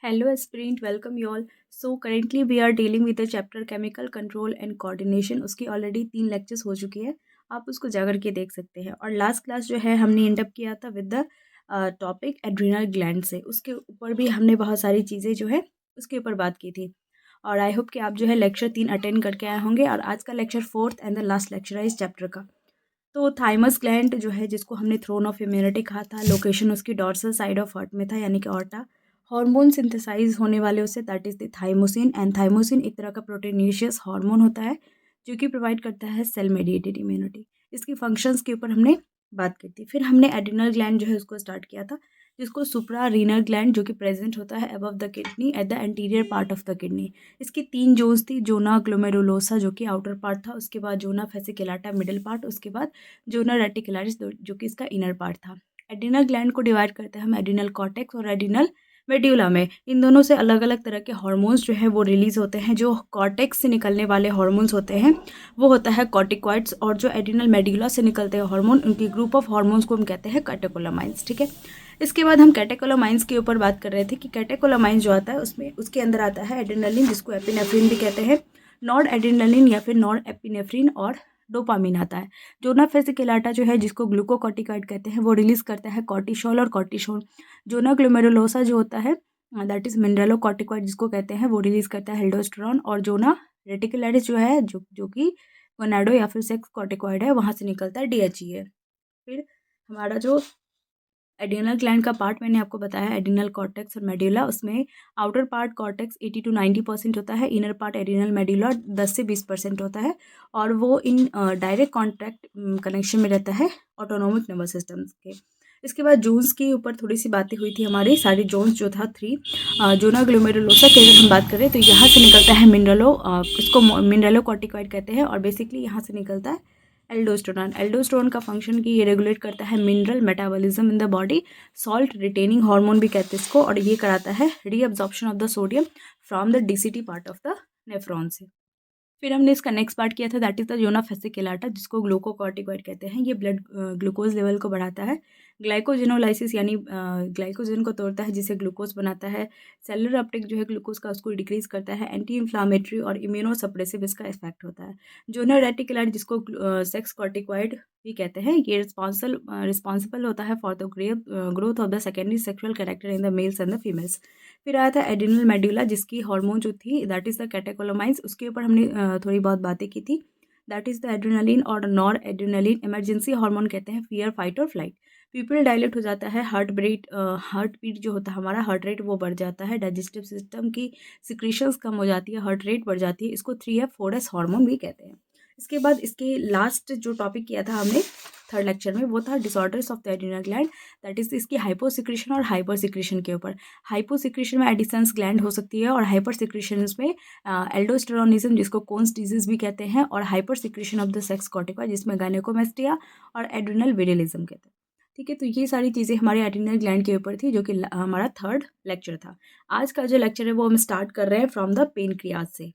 Hello, aspirant. Welcome you all. So currently we are dealing with the chapter chemical control and coordination. उसकी already 3 lectures हो चुकी है. आप उसको जा करके देख सकते हैं. और लास्ट क्लास जो है हमने एंड अप किया था with the topic adrenal gland से. उसके ऊपर भी हमने बहुत सारी चीज़ें जो है उसके ऊपर बात की थी. और आई होप कि आप जो है लेक्चर 3 अटेंड करके आए होंगे. और आज का lecture 4th and the last lecture है इस चैप्टर का. तो थाइमस ग्लैंड जो है जिसको हमने थ्रोन ऑफ इम्यूनिटी कहा था, लोकेशन उसकी डॉर्सल साइड ऑफ हार्ट में था यानी कि ऑर्टा. हार्मोन सिंथेसाइज होने वाले उससे that is the thymosin. And thymosin एक तरह का प्रोटीनिशियस हार्मोन होता है जो कि प्रोवाइड करता है सेल मेडिएटेड इम्यूनिटी. इसकी फंक्शंस के ऊपर हमने बात की थी. फिर हमने एड्रिनल ग्लैंड जो है उसको स्टार्ट किया था, जिसको सुप्रा रीनल ग्लैंड जो कि प्रेजेंट होता है above the kidney at the anterior part of the kidney. इसकी 3 जोन्स थी. जोना ग्लोमेरुलोसा जो कि आउटर पार्ट था, उसके बाद जोना फेसिकुलाटा मिडिल पार्ट, उसके बाद जोना रेटिकुलरिस जो कि इसका इनर पार्ट था. एड्रिनल ग्लैंड को डिवाइड करते हैं हम एड्रिनल कॉर्टेक्स और एड्रिनल मेड्यूला में. इन दोनों से अलग अलग तरह के हार्मोन्स जो है वो रिलीज होते हैं. जो कॉर्टेक्स से निकलने वाले हार्मोन्स होते हैं वो होता है कॉर्टिकॉइड्स, और जो एड्रिनल मेड्यूला से निकलते हैं हार्मोन, उनकी ग्रुप ऑफ हार्मोन्स को हम कहते हैं कैटेकोलामाइन्स. ठीक है. इसके बाद हम कैटेकोलामाइन्स के ऊपर बात कर रहे थे कि कैटेकोलामाइन्स जो आता है उसमें उसके अंदर आता है एड्रेनलिन, जिसको एपिनेफ्रिन भी कहते हैं, नॉर एड्रेनलिन या फिर नॉर एपिनेफ्रिन, और डोपामिन आता है. जोना फेसिकुलाटा जो है जिसको ग्लूकोकॉर्टिकॉइड कहते हैं वो रिलीज करता है कॉर्टिसोल और कॉर्टिसोल. जोना ग्लोमेरुलोसा जो होता है दैट इज मिनरलोकॉर्टिकॉइड जिसको कहते हैं वो रिलीज करता है एल्डोस्टेरोन. और जोना रेटिकुलरिस जो है जो कि गोनाडो या फिर सेक्स कॉर्टिकॉइड है, वहाँ से निकलता है डीएचई. फिर हमारा जो एड्रिनल ग्लैंड का पार्ट मैंने आपको बताया, एड्रिनल कॉर्टेक्स और मेड्यूला, उसमें आउटर पार्ट कॉर्टेक्स 80 to 90% होता है, इनर पार्ट एड्रिनल मेड्यूला 10 से 20% होता है. और वो इन डायरेक्ट कॉन्टैक्ट कनेक्शन में रहता है ऑटोनोमिक नर्वस सिस्टम के. इसके बाद जोन्स के ऊपर थोड़ी सी बातें हुई थी हमारी. सारी जोन्स जो था 3. जोना ग्लोमेरुलोसा की अगर हम बात करें तो यहाँ से निकलता है इसको मिनरलो कॉर्टिकॉइड कहते हैं, और बेसिकली यहाँ से निकलता है एल्डोस्टेरोन. एल्डोस्टेरोन का फंक्शन की ये रेगुलेट करता है mineral metabolism in the body. Salt retaining hormone भी कहते हैं इसको, और ये कराता है reabsorption of the sodium from the DCT part of the nephron से. फिर हमने इसका नेक्स्ट पार्ट किया था that is the zona fasciculata, जिसको ग्लूकोकॉर्टिकॉइड कहते हैं. ये ब्लड ग्लूकोज लेवल को बढ़ाता है. ग्लाइकोजेनोलाइसिस यानी ग्लाइकोजन को तोड़ता है जिसे ग्लूकोज बनाता है. सेलुलर अपटेक जो है ग्लूकोज का उसको डिक्रीज करता है. एंटी इन्फ्लामेटरी और इम्यूनो सप्रेसिव इसका इफेक्ट होता है. जोना रेटिकुलर जिसको सेक्स कॉर्टिकॉइड भी कहते हैं, ये रिस्पॉन्सिबल होता है for the growth of the secondary sexual character in the mails and the females. फिर आया था एड्रिनल मेड्यूला, जिसकी हार्मोन जो थी दैट इज़ द कैटेकोलामाइन्स. उसके ऊपर हमने थोड़ी बहुत बातें की थी. दैट इज़ द एड्रेनलिन और नॉर एड्रेनलिन इमरजेंसी हार्मोन कहते हैं, फियर फाइट और फ्लाइट. पीपल डायलेट हो जाता है, हार्ट बीट जो होता है हमारा हार्ट रेट वो बढ़ जाता है, डाइजेस्टिव सिस्टम की सिक्रीशंस कम हो जाती है, हार्ट रेट बढ़ जाती है. इसको 3F4S हार्मोन भी कहते हैं. इसके बाद इसके लास्ट जो टॉपिक किया था हमने थर्ड लेक्चर में वो था disorders of the adrenal gland. That is इसकी हाइपोसिक्रेशन और हाइपर सिक्रेशन के ऊपर. हाइपोसिक्रेशन में एडिसन्स ग्लैंड हो सकती है, और हाइपर सिक्रेशन में एल्डोस्टेरोनिज्म जिसको कोन्स डिजीज भी कहते हैं, और hyper secretion of the sex corticoid जिसमें गायनेकोमेस्टिया और एड्रिनल विरिलिज्म कहते हैं. ठीक है. तो ये सारी चीज़ें हमारे एड्रिनल ग्लैंड के ऊपर थी, जो कि हमारा थर्ड लेक्चर था. आज का जो लेक्चर है वो हम स्टार्ट कर रहे हैं फ्रॉम द पेनक्रियाज से.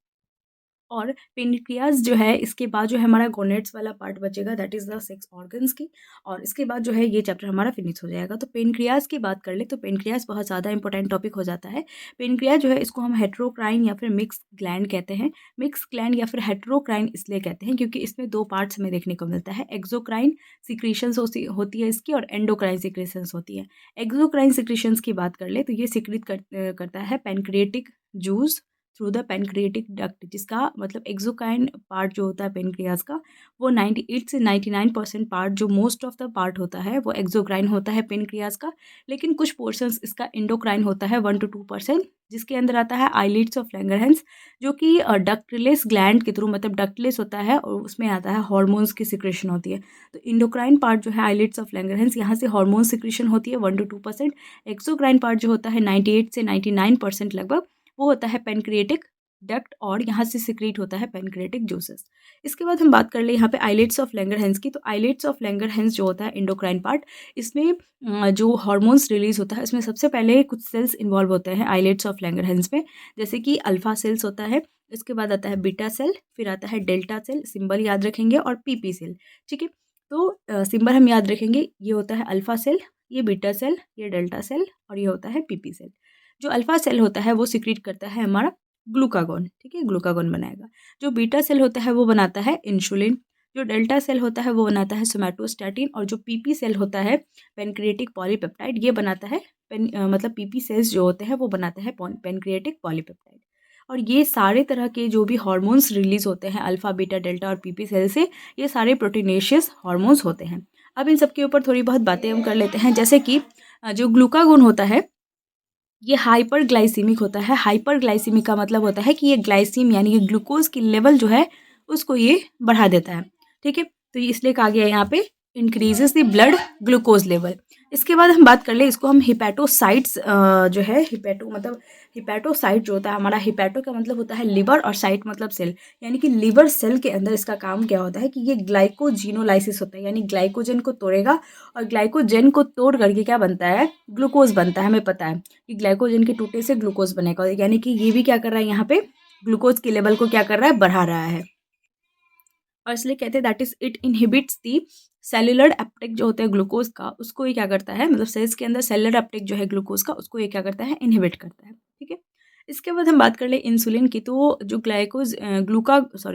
और पेनक्रियाज जो है इसके बाद जो है हमारा गोनेट्स वाला पार्ट बचेगा, that is the sex organs की. और इसके बाद जो है ये चैप्टर हमारा फिनिश हो जाएगा. तो पेनक्रियाज की बात कर ले तो पेनक्रियाज बहुत ज़्यादा इंपॉर्टेंट टॉपिक हो जाता है. पेनक्रियाज जो है इसको हम हेट्रोक्राइन या फिर मिक्स ग्लैंड कहते हैं. मिक्स ग्लैंड या फिर हेट्रोक्राइन इसलिए कहते हैं क्योंकि इसमें 2 पार्ट्स हमें देखने को मिलता है. एक्सोक्राइन सिक्रीशंस होती है इसकी, और एंडोक्राइन सिक्रीशंस होती है. एक्सोक्राइन सिक्रीशंस की बात कर ले तो ये सिक्रीट करता है pancreatic juice through the pancreatic duct, जिसका मतलब एक्सोक्राइन पार्ट जो होता है पेनक्रियाज का वो 98 से 99% पार्ट, जो मोस्ट ऑफ द पार्ट होता है वो एक्सोक्राइन होता है पेनक्रियाज का. लेकिन कुछ पोर्शंस इसका एंडोक्राइन होता है 1 to 2%, जिसके अंदर आता है आईलिड्स ऑफ लैंगरहैंस, जो कि डक्टलेस ग्लैंड के थ्रू, मतलब डक्टलेस होता है और उसमें आता है हार्मोन्स की सिक्रेशन होती है. तो इंडोक्राइन पार्ट जो है आईलिड्स ऑफ लैंगरहैंस, यहाँ से हार्मोन सिक्रेशन होती है 1 to 2%. एक्सोक्राइन पार्ट जो होता है 98 से 99% लगभग, वो होता है पेनक्रिएटिक डक्ट, और यहाँ से सिक्रीट होता है पेनक्रिएटिक जूसेस. इसके बाद हम बात कर ले यहाँ पे आइलेट्स ऑफ लैंगरहैंस की. तो आइलेट्स ऑफ लैंगरहैंस जो होता है इंडोक्राइन पार्ट, इसमें जो हार्मोन्स रिलीज होता है इसमें सबसे पहले कुछ सेल्स इन्वॉल्व होते हैं आइलेट्स ऑफ लैंगरहैंस में, जैसे कि अल्फा सेल्स होता है. इसके बाद आता है बीटा सेल, फिर आता है डेल्टा सेल, सिंबल याद रखेंगे, और पीपी सेल. ठीक है. तो सिंबल हम याद रखेंगे, ये होता है अल्फा सेल, ये बीटा सेल, ये डेल्टा सेल, और ये होता है पीपी सेल. जो अल्फ़ा सेल होता है वो सिक्रीट करता है हमारा ग्लूकागॉन, ठीक है, ग्लूकागॉन बनाएगा। जो बीटा सेल होता है वो बनाता है इंसुलिन। जो डेल्टा सेल होता है वो बनाता है सोमैटोस्टैटिन। और जो पीपी सेल होता है पैनक्रिएटिक पॉलीपेप्टाइड, ये बनाता है मतलब पीपी सेल्स जो होते हैं वो बनाता है पैनक्रिएटिक पॉलीपेप्टाइड। और ये सारे तरह के जो भी हार्मोन्स रिलीज़ होते हैं अल्फ़ा, बीटा, डेल्टा और पीपी सेल से, ये सारे प्रोटीनेशियस हार्मोन्स होते हैं। अब इन सब के ऊपर थोड़ी बहुत बातें हम कर लेते हैं, जैसे कि जो ग्लूकागोन होता है ये हाइपरग्लाइसीमिक होता है। हाइपरग्लाइसीमिक का मतलब होता है कि ये ग्लाइसीम यानी कि ग्लूकोज़ की लेवल जो है उसको ये बढ़ा देता है, ठीक है? तो ये इसलिए कहा गया है यहाँ पे इंक्रीज़ेज़ द ब्लड ग्लूकोज़ लेवल। इसके बाद हम बात कर लें, इसको हम हिपैटोसाइट्स जो है हिपैटोसाइट जो होता है हमारा, हिपैटो का मतलब होता है लिवर और साइट मतलब सेल, यानी कि लिवर सेल के अंदर इसका काम क्या होता है कि ये ग्लाइकोजिनोलाइसिस होता है, यानी ग्लाइकोजन को तोड़ेगा और ग्लाइकोजन को तोड़ करके क्या बनता है, ग्लूकोज़ बनता है। हमें पता है कि ग्लाइकोजन के टूटे से ग्लूकोज़ बनेगा, यानी कि ये भी क्या कर रहा है यहाँ पे ग्लूकोज़ के लेवल को क्या कर रहा है, बढ़ा रहा है। और इसलिए कहते हैं that is it inhibits the cellular Uptake जो होता है ग्लूकोज का, उसको ये क्या करता है, मतलब सेल्स के अंदर सेलुलर अपटेक जो है ग्लूकोज का, उसको ये क्या करता है, इनहिबिट करता है, ठीक है। इसके बाद हम बात कर ले इंसुलिन की, तो जो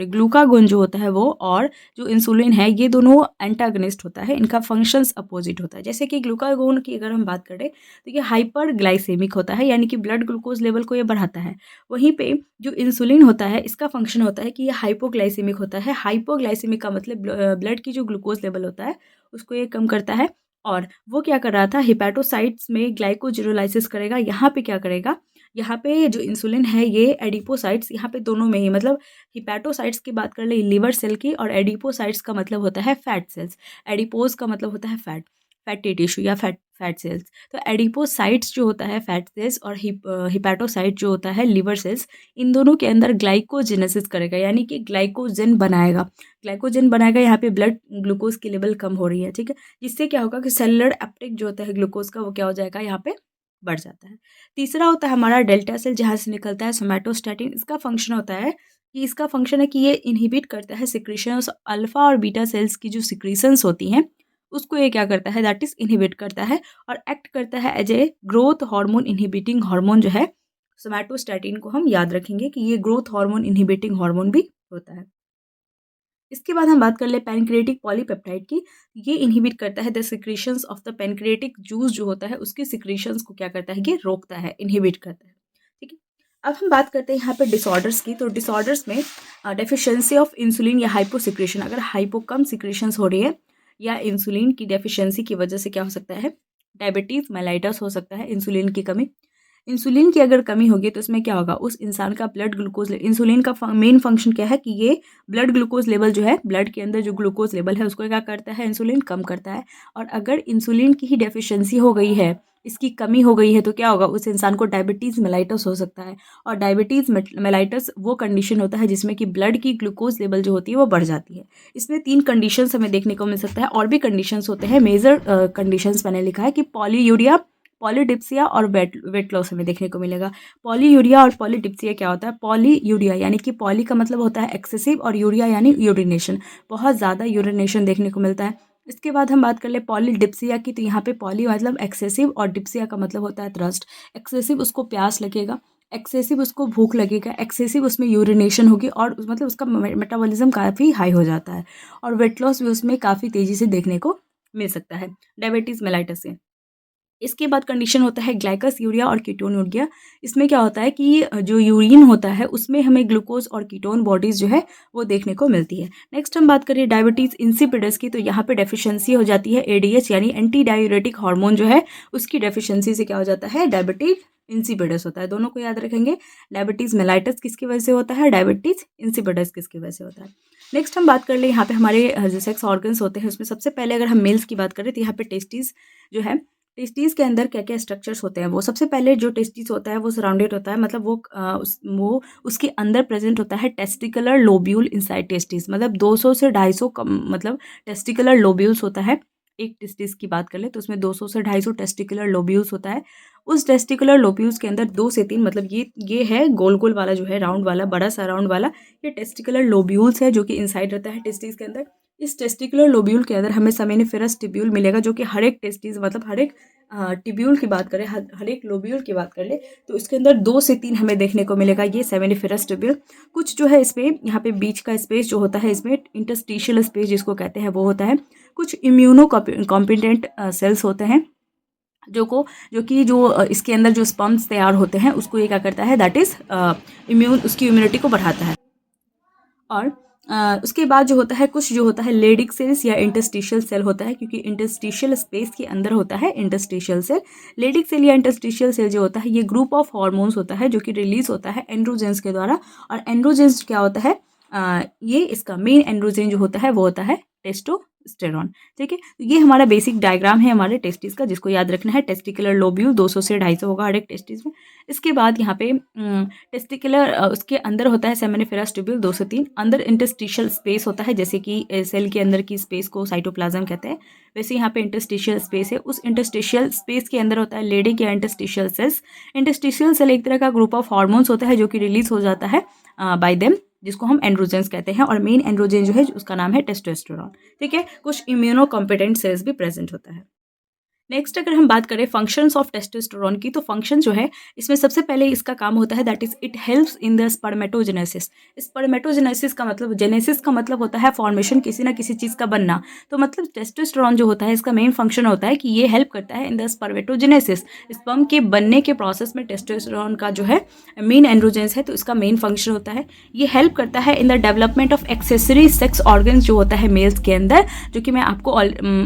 ग्लूकागोन जो होता है वो और जो इंसुलिन है ये दोनों एंटागनिस्ट होता है, इनका फंक्शंस अपोजिट होता है। जैसे कि ग्लूकागोन की अगर हम बात करें तो ये हाइपर ग्लाइसेमिक होता है, यानी कि ब्लड ग्लूकोज लेवल को ये बढ़ाता है। वहीं पे जो इंसुलिन होता है इसका फंक्शन होता है कि ये हाइपोग्लाइसेमिक होता है। हाइपोग्लाइसेमिक का मतलब ब्लड की जो ग्लूकोज लेवल होता है उसको ये कम करता है। और वो क्या कर रहा था, हिपैटोसाइट्स में ग्लाइकोजिनोलाइसिस करेगा। यहाँ पे क्या करेगा, यहाँ पे जो इंसुलिन है ये एडिपोसाइट्स, यहाँ पे दोनों में ही, मतलब हिपैटोसाइट्स की बात कर ले लिवर सेल की, और एडिपोसाइट्स का मतलब होता है फैट सेल्स। एडिपोज का मतलब होता है फैट, फैटी टिश्यू या फैट सेल्स। तो एडिपोसाइट्स जो होता है फैट सेल्स और हिपैटोसाइट जो होता है लिवर सेल्स, इन दोनों के अंदर ग्लाइकोजेनेसिस करेगा, यानी कि ग्लाइकोजन बनाएगा। ग्लाइकोजन बनाएगा, यहाँ पे ब्लड ग्लूकोज की लेवल कम हो रही है, ठीक है। जिससे क्या होगा कि सेलुलर अपटेक जो होता है ग्लूकोज का वो क्या हो जाएगा, यहाँ पे बढ़ जाता है। तीसरा होता है हमारा डेल्टा सेल, जहाँ से निकलता है सोमैटोस्टैटिन। इसका फंक्शन होता है कि ये इनहिबिट करता है सिक्रीशंस अल्फा और बीटा सेल्स की जो सिक्रीशंस होती हैं उसको ये क्या करता है, दैट इज इनहिबिट करता है और एक्ट करता है as a growth hormone inhibiting hormone जो है। सोमैटोस्टैटिन को हम याद रखेंगे कि ये ग्रोथ हार्मोन इनहिबिटिंग हार्मोन भी होता है। इसके बाद हम बात कर ले पैनक्रिएटिक पॉलीपेप्टाइड की। ये इनहिबिट करता है the secretions of the pancreatic juice जो होता है उसकी सिक्रीशंस को क्या करता है, ये रोकता है, इनहिबिट करता है, ठीक है। अब हम बात करते हैं यहाँ पे डिसऑर्डर्स की। तो डिसऑर्डर्स में डेफिशिएंसी ऑफ इंसुलिन या हाइपोसिक्रेशन, अगर हाइपो कम सिक्रेशंस हो रही है या इंसुलिन की डेफिशिएंसी की वजह से क्या हो सकता है, डायबिटीज़ मेलाइटस हो सकता है, इंसुलिन की कमी। इंसुलिन की अगर कमी होगी तो इसमें क्या होगा, उस इंसान का ब्लड ग्लूकोज, इंसुलिन का मेन फंक्शन क्या है कि ये ब्लड ग्लूकोज लेवल जो है, ब्लड के अंदर जो ग्लूकोज लेवल है उसको क्या करता है, इंसुलिन कम करता है। और अगर इंसुलिन की ही डेफिशिएंसी हो गई है, इसकी कमी हो गई है, तो क्या होगा, उस इंसान को डायबिटीज़ मेलाइटस हो सकता है। और डायबिटीज़ मेलाइटस वो कंडीशन होता है जिसमें कि ब्लड की ग्लूकोज लेवल जो होती है वो बढ़ जाती है। इसमें 3 कंडीशंस हमें देखने को मिल सकता है, और भी कंडीशंस होते हैं। मेजर कंडीशंस मैंने लिखा है कि पॉलीयूरिया, पॉलीडिप्सिया और वेट लॉस हमें देखने को मिलेगा। पॉलीयूरिया और पॉलीडिप्सिया क्या होता है, पॉलीयूरिया यानी कि पॉली का मतलब होता है एक्सेसिव और यूरिया यानी यूरिनेशन, बहुत ज़्यादा यूरिनेशन देखने को मिलता है। इसके बाद हम बात कर ले पॉलीडिप्सिया की, तो यहाँ पे पॉली मतलब एक्सेसिव और डिप्सिया का मतलब होता है थ्रस्ट। एक्सेसिव उसको प्यास लगेगा, एक्सेसिव उसको भूख लगेगा, एक्सेसिव उसमें यूरिनेशन होगी और मतलब उसका मेटाबॉलिज्म काफ़ी हाई हो जाता है। और वेट लॉस भी उसमें काफ़ी तेज़ी से देखने को मिल सकता है डायबिटीज़ मेलाइटस से। इसके बाद कंडीशन होता है ग्लाइकस यूरिया और कीटोन यूरिया। इसमें क्या होता है कि जो यूरिन होता है उसमें हमें ग्लूकोज और कीटोन बॉडीज़ जो है वो देखने को मिलती है। नेक्स्ट हम बात करें डायबिटीज़ इंसिपिडस की, तो यहाँ पे डेफिशिएंसी हो जाती है एडीएच यानी एंटी डायूरेटिक हार्मोन जो है उसकी डेफिशिएंसी से क्या हो जाता है, डायबिटीज इंसिपिडस होता है। दोनों को याद रखेंगे, डायबिटीज़ मेलाइटस किसकी वजह से होता है, डायबिटीज़ इंसिपिडस किसकी वजह से होता है। नेक्स्ट हम बात कर ले यहाँ पे हमारे जो सेक्स ऑर्गन्स होते हैं उसमें सबसे पहले अगर हम मेल्स की बात करें तो यहाँ पे टेस्टिस जो है, टेस्टीज़ के अंदर क्या-क्या स्ट्रक्चर्स होते हैं, वो सबसे पहले जो टेस्टीज़ होता है वो सराउंडेड होता है, मतलब वो उसके अंदर प्रेजेंट होता है टेस्टिकुलर लोब्यूल इनसाइड टेस्टीज़, मतलब 200 से 250 कम मतलब टेस्टिकुलर लोब्यूल्स होता है। एक टेस्टिस की बात कर ले तो उसमें 200 से 250 टेस्टिकुलर लोब्यूल्स होता है। उस टेस्टिकुलर लोब्यूल्स के अंदर 2 से 3 मतलब ये है गोल-गोल वाला जो है राउंड वाला, बड़ा सा राउंड वाला, ये टेस्टिकुलर लोब्यूल्स है जो कि इनसाइड रहता है टेस्टीज़ के अंदर। इस टेस्टिकुलर लोब्यूल के अंदर हमें सेमिनिफेरस ट्यूब्यूल मिलेगा जो कि हर एक टेस्टीज़ मतलब हर एक टिब्यूल की बात करें, हर एक लोब्यूल की बात कर ले, तो इसके अंदर 2 से 3 हमें देखने को मिलेगा ये सेमिनिफेरस टिब्यूल। कुछ जो है इसमें यहाँ पे बीच का स्पेस जो होता है, इसमें इंटरस्टिशियल स्पेस जिसको कहते हैं वो होता है। कुछ इम्यूनो कॉम्पिटेंट सेल्स होते हैं जो इसके अंदर जो स्पर्म्स तैयार होते हैं उसको ये क्या करता है, दैट इज़ उसकी इम्यूनिटी को बढ़ाता है। और उसके बाद जो होता है, कुछ जो होता है लेडिक सेल्स या इंटरस्टिशियल सेल होता है, क्योंकि इंटरस्टिशियल स्पेस के अंदर होता है इंटरस्टिशियल सेल। लेडिक सेल या इंटरस्टिशियल सेल जो होता है ये ग्रुप ऑफ हार्मोन्स होता है जो कि रिलीज होता है एंड्रोजेंस के द्वारा। और एंड्रोजेंस क्या होता है, ये इसका मेन एंड्रोजन जो होता है वो होता है टेस्टोस्टेरोन। ठीक है, तो ये हमारा बेसिक डायग्राम है हमारे टेस्टिस का, जिसको याद रखना है। टेस्टिकुलर लोब्यूल 200 से 250 होगा हर एक टेस्टिस में। इसके बाद यहाँ पे टेस्टिकुलर उसके अंदर होता है सेमिनिफेरस ट्यूब्यूल 2 से 3। अंदर इंटरस्टिशियल स्पेस होता है, जैसे कि सेल के अंदर की स्पेस को साइटोप्लाज्म कहते हैं, वैसे यहाँ पे इंटरस्टिशियल स्पेस है। उस इंटरस्टिशियल स्पेस के अंदर होता है लेडिक या इंटरस्टिशियल सेल्स। इंटरस्टिशियल सेल एक तरह का ग्रुप ऑफ हार्मोन्स होता है जो कि रिलीज हो जाता है बाय देम, जिसको हम एंड्रोजेंस कहते हैं। और मेन एंड्रोजन जो है उसका नाम है टेस्टोस्टेरोन। ठीक है, कुछ इम्यूनो कॉम्पिटेंट सेल्स भी प्रेजेंट होता है। नेक्स्ट अगर हम बात करें फंक्शंस ऑफ टेस्टोस्टेरोन की, तो फंक्शन जो है इसमें सबसे पहले इसका काम होता है that is it helps in the spermatogenesis. Spermatogenesis का मतलब, जेनेसिस का मतलब होता है फॉर्मेशन, किसी ना किसी चीज़ का बनना। तो मतलब टेस्टोस्टेरोन जो होता है इसका मेन फंक्शन होता है कि ये हेल्प करता है इन द स्पर्मेटोजेनेसिस, स्पर्म के बनने के प्रोसेस में टेस्टोस्टेरोन का जो है मेन एंड्रोजेंस है, तो इसका मेन फंक्शन होता है। ये हेल्प करता है in the development of accessory sex organs जो होता है मेल्स के अंदर, जो कि मैं आपको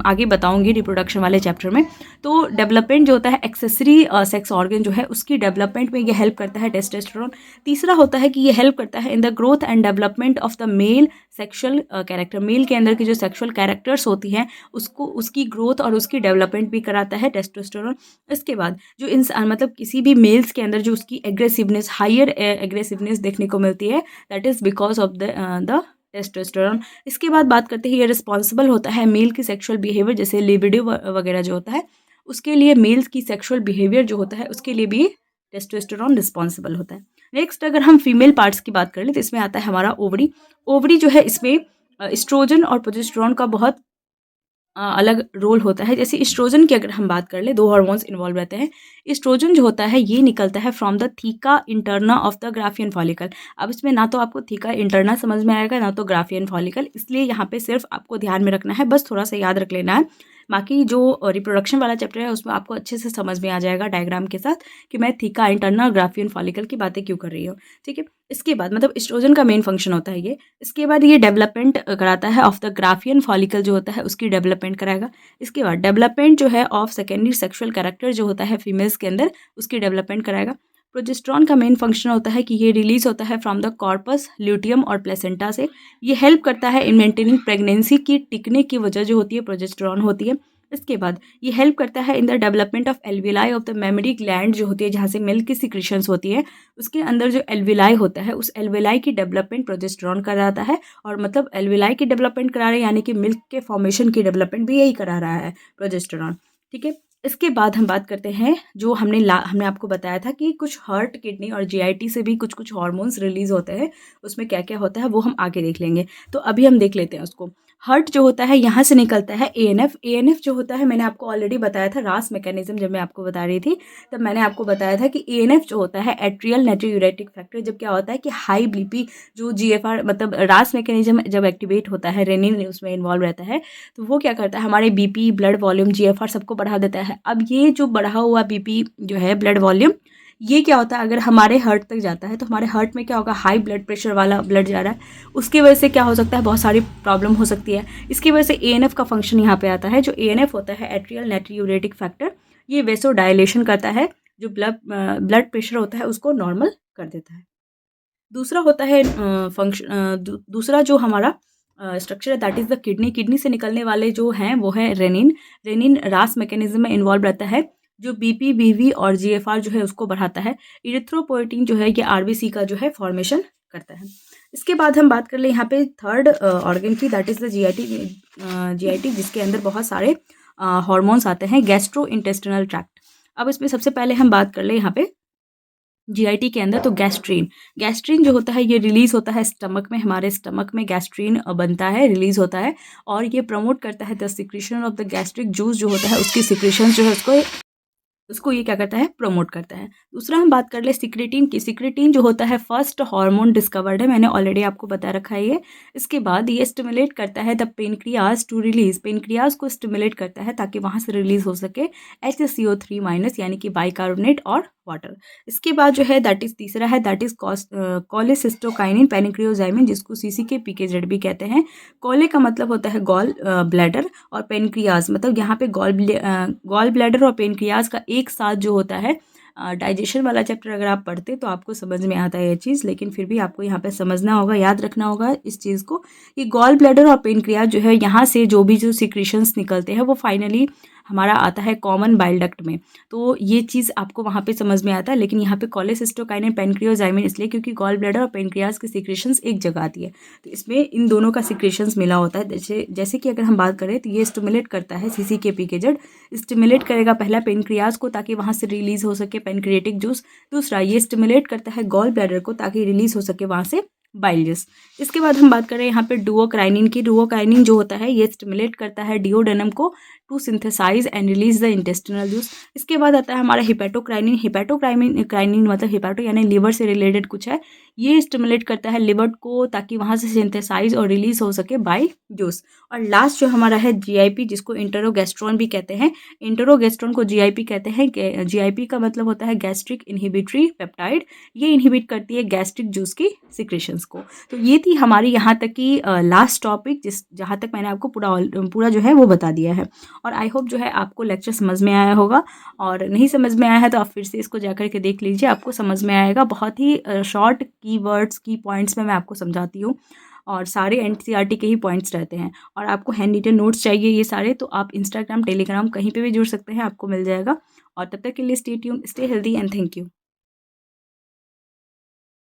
आगे बताऊंगी रिप्रोडक्शन वाले चैप्टर में। तो डेवलपमेंट जो होता है एक्सेसरी सेक्स ऑर्गन जो है उसकी डेवलपमेंट में ये हेल्प करता है टेस्टोस्टेरोन। तीसरा होता है कि ये हेल्प करता है in the growth and development of the male sexual character. Male के अंदर की जो सेक्सुअल कैरेक्टर्स होती हैं उसकी ग्रोथ और उसकी डेवलपमेंट भी कराता है टेस्टोस्टेरोन। इसके बाद जो इंसान मतलब किसी भी मेल्स के अंदर जो उसकी एग्रेसिवनेस, हायर एग्रेसिवनेस देखने को मिलती है, that is because of the testosterone. इसके बाद बात करते हैं ये रिस्पॉन्सिबल होता है मेल की सेक्सुअल बिहेवियर, जैसे लिबिडो वगैरह जो होता है उसके लिए, मेल्स की सेक्सुअल बिहेवियर जो होता है उसके लिए भी टेस्टोस्टेरोन रिस्पॉन्सिबल होता है। नेक्स्ट अगर हम फीमेल पार्ट्स की बात कर ले तो इसमें आता है हमारा ओवरी। ओवरी जो है इसमें एस्ट्रोजन और प्रोजेस्टेरोन का बहुत अलग रोल होता है। जैसे एस्ट्रोजन की अगर हम बात कर ले, 2 हार्मोन्स इन्वॉल्व रहते हैं। एस्ट्रोजन जो होता है ये निकलता है from the theca interna of the Graafian follicle. अब इसमें ना तो आपको थीका इंटरना समझ में आएगा ना तो ग्राफियन फॉलिकल, इसलिए यहाँ पे सिर्फ आपको ध्यान में रखना है, बस थोड़ा सा याद रख लेना है। बाकी जो रिप्रोडक्शन वाला चैप्टर है उसमें आपको अच्छे से समझ में आ जाएगा डायग्राम के साथ कि मैं थीका इंटरना और ग्राफियन फॉलिकल की बातें क्यों कर रही हूँ। ठीक है, इसके बाद मतलब एस्ट्रोजन का मेन फंक्शन होता है ये। इसके बाद ये डेवलपमेंट कराता है ऑफ द ग्राफियन फॉलिकल जो होता है उसकी डेवलपमेंट कराएगा। इसके बाद डेवलपमेंट जो है ऑफ सेकेंडरी सेक्सुअल कैरेक्टर जो होता है फीमेल्स के अंदर उसकी डेवलपमेंट कराएगा। प्रोजेस्टेरोन का मेन फंक्शन होता है कि ये रिलीज होता है फ्रॉम द कॉर्पस ल्यूटियम और प्लेसेंटा से। ये हेल्प करता है इन मेंटेनिंग प्रेगनेंसी की टिकने की वजह जो होती है प्रोजेस्टेरोन होती है। इसके बाद ये हेल्प करता है in the development of alveoli of the mammary gland जो होती है, जहाँ से मिल्क की सिक्रीशंस होती है, उसके अंदर जो एल्विलाई होता है उस एल्विलाई की डेवलपमेंट प्रोजेस्टेरोन कराता है। और मतलब एल्विलाई की डेवलपमेंट करा रहा है यानी कि मिल्क के फॉर्मेशन की डेवलपमेंट भी यही करा रहा है प्रोजेस्टेरोन। ठीक है, इसके बाद हम बात करते हैं जो हमने आपको बताया था कि कुछ हार्ट, किडनी और जीआईटी से भी कुछ कुछ हार्मोन्स रिलीज होते हैं, उसमें क्या क्या होता है वो हम आगे देख लेंगे। तो अभी हम देख लेते हैं उसको। हार्ट जो होता है यहाँ से निकलता है एएनएफ। एएनएफ जो होता है मैंने आपको ऑलरेडी बताया था रास मैकेनिज्म, जब मैं आपको बता रही थी तब मैंने आपको बताया था कि एएनएफ जो होता है एट्रियल नाइट्रोयूरेटिक फैक्टर, जब क्या होता है कि हाई बीपी जो जीएफआर मतलब रास मैकेनिज्म जब एक्टिवेट होता है, रेनिन उसमें इन्वॉल्व रहता है, तो वो क्या करता है हमारे बीपी, ब्लड वॉल्यूम, जीएफआर सबको बढ़ा देता है। अब ये जो बढ़ा हुआ बीपी जो है, ब्लड वॉल्यूम, ये क्या होता है अगर हमारे हार्ट तक जाता है तो हमारे हार्ट में क्या होगा, हाई ब्लड प्रेशर वाला ब्लड जा रहा है, उसकी वजह से क्या हो सकता है, बहुत सारी प्रॉब्लम हो सकती है। इसकी वजह से एएनएफ का फंक्शन यहाँ पे आता है। जो एएनएफ होता है एट्रियल नाइट्रोयूरेटिक फैक्टर, ये वेसो डायलेशन करता है, जो ब्लड प्रेशर होता है उसको नॉर्मल कर देता है। दूसरा होता है दूसरा जो हमारा स्ट्रक्चर है that is the kidney. Kidney से निकलने वाले जो हैं वो है रेनिन। रेनिन रास मैकेनिज्म में इन्वॉल्व रहता है, जो बीपी, बीवी और जीएफआर जो है उसको बढ़ाता है। इरिथ्रोपोइटिन जो है ये आरबीसी का जो है फॉर्मेशन करता है। इसके बाद हम बात कर ले यहाँ पे थर्ड ऑर्गन की, that is the GIT. GIT जिसके अंदर बहुत सारे हार्मोन्स आते हैं, गैस्ट्रो इंटेस्टिनल ट्रैक्ट। अब इसमें सबसे पहले हम बात कर ले यहाँ पे जीआईटी के अंदर, तो गैस्ट्रीन। गैस्ट्रीन जो होता है ये रिलीज होता है स्टमक में, हमारे स्टमक में गैस्ट्रीन बनता है, रिलीज होता है, और ये प्रमोट करता है the secretion of the gastric juice जो होता है उसकी सिक्रीशन जो है उसको उसको ये क्या करता है, प्रमोट करता है। दूसरा हम बात कर ले सिक्रेटिन की। सिक्रेटिन जो होता है फर्स्ट हार्मोन डिस्कवर्ड है, मैंने ऑलरेडी आपको बता रखा है ये। इसके बाद ये स्टिमुलेट करता है the pancreas to release, pancreas को स्टिमुलेट करता है ताकि वहाँ से रिलीज हो सके HCO3- यानी कि बाइकार्बोनेट और वाटर। इसके बाद जो है दैट इज तीसरा है, दैट इज कोलेसिस्टोकाइनिन पेनिक्रियोजाइमिन, जिसको CCK-PKZ भी कहते हैं। कोले का मतलब होता है गॉल ब्लैडर, और पेनक्रियाज मतलब यहाँ पे गॉल ब्लैडर और पेनक्रियाज का एक साथ जो होता है। डाइजेशन वाला चैप्टर अगर आप पढ़ते तो आपको समझ में आता है ये चीज़, लेकिन फिर भी आपको यहाँ पे समझना होगा, याद रखना होगा इस चीज़ को कि गॉल ब्लैडर और पेनक्रियाज जो है यहाँ से जो भी जो सिक्रीशंस निकलते हैं वो फाइनली हमारा आता है कॉमन बाइल डक्ट में। तो ये चीज़ आपको वहाँ पे समझ में आता है, लेकिन यहाँ पे कोलेसिस्टोकाइनिन पेनक्रियोजाइमिन इसलिए क्योंकि गॉल ब्लैडर और पेनक्रियाज की सिक्रीशंस एक जगह आती है, तो इसमें इन दोनों का सिक्रीशंस मिला होता है। जैसे कि अगर हम बात करें तो ये स्टिमुलेट करता है CCK-PKZ, स्टिमुलेट करेगा पहला पेनक्रियाज को ताकि वहाँ से रिलीज हो सके पेनक्रिएटिक जूस। दूसरा ये स्टिमुलेट करता है गॉल ब्लैडर को ताकि रिलीज हो सके वहाँ से बाइल जूस। इसके बाद हम बात करें यहाँ पे डुओकाइनिन की। डुओकाइनिन जो होता है ये स्टिमुलेट करता है डिओडेनम को to synthesize and release the intestinal juice. इसके बाद आता है हमारा हिपैटोक्राइनिन। हिपैटोक्राइनिन मतलब हिपैटो यानी लिवर से रिलेटेड कुछ है। ये स्टिमुलेट करता है लिवर को ताकि वहाँ से सिंथेसाइज और रिलीज हो सके बाइल जूस। और लास्ट जो हमारा है GIP, जिसको इंटरोगेस्ट्रॉन भी कहते हैं। इंटरोगेस्ट्रॉन को GIP कहते हैं। GIP का मतलब होता है गैस्ट्रिक इनहिबिटरी पेप्टाइड। ये इनहिबिट करती है गैस्ट्रिक जूस की सिक्रेशंस को। तो ये थी हमारी यहाँ तक की लास्ट टॉपिक, जहाँ तक मैंने आपको पूरा जो है वो बता दिया है। और आई होप जो है आपको लेक्चर समझ में आया होगा, और नहीं समझ में आया है तो आप फिर से इसको जाकर के देख लीजिए, आपको समझ में आएगा। बहुत ही शॉर्ट कीवर्ड्स की पॉइंट्स में मैं आपको समझाती हूँ, और सारे NCERT के ही पॉइंट्स रहते हैं। और आपको हैंड रिटन नोट्स चाहिए ये सारे, तो आप इंस्टाग्राम, टेलीग्राम कहीं पे भी जुड़ सकते हैं, आपको मिल जाएगा। और तब तक के लिए stay tune, stay healthy and thank you.